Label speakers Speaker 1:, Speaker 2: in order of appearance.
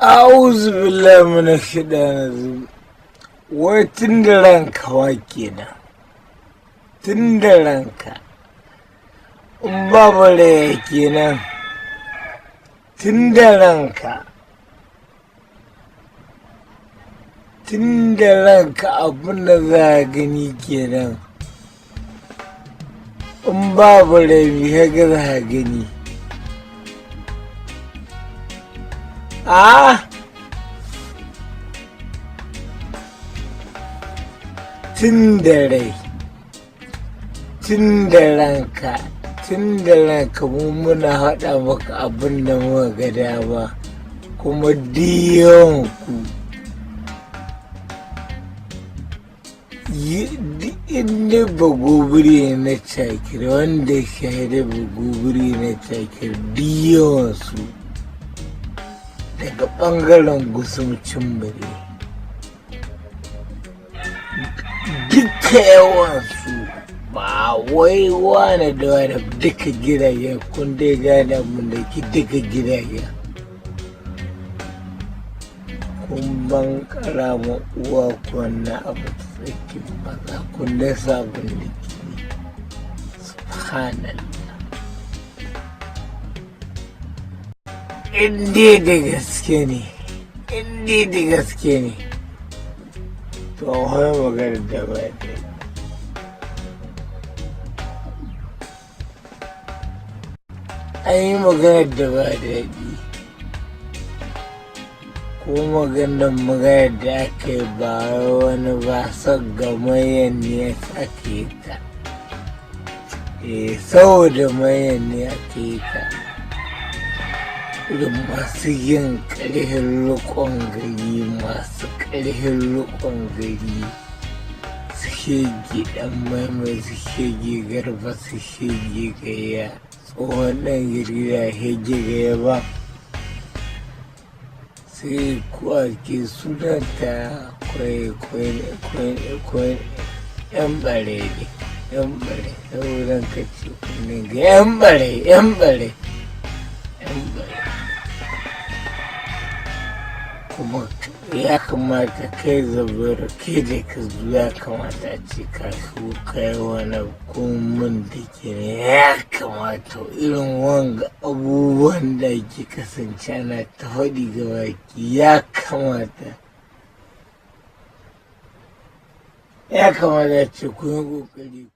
Speaker 1: A'udhu billahi minash shaitanir rajim. Wai tun da ranka wa kenan. Tun da ranka. In babu rai kenan. Tun da ranka. Tun da ranka abin da za a gani kenan. In babu rai me kaga za a gani. Tun da rai, tun da ranka, tun da ranka mu muna haɗa maka abin da muka ga dama, kuma diyanku inda ba gobiri na Tchakire, wanda shahida ba gobiri na Tchakire diyansu daga ɓangaren gusumcin bare. Duka yawansu ba wai wane da wane duka gidaje kun dai gane mun da ki duka gidaje kun ban karama uwa kwanna abu tsakin maza kun da sabon da ke subhanallah. Inda da gaske ne, inda da gaske ne to hai magana da ba da an yi magana da ba daɗi ko magana da aka yi ba wani ba son gamayen ne aka yi ta saboda mayan ne aka yi ta irin masu yin ƙarfin riƙon gari, masu ƙarfin riƙon gari su shege ɗan maimai, su shege garba, su shege gaya tsohon ɗan girgira shege gaya ba sai kuwa ke sunanta kwai yan bare ne, yan bare saboda ka ce kunnen ga yan bare kuma ya kamata kai zabar ke da ka ya kamata a ce ka shigo kai wani kumin da ke ya kamata irin wanga abubuwan da ke kasance ana ta faɗi ga baki ya kamata ce kun yi ƙoƙari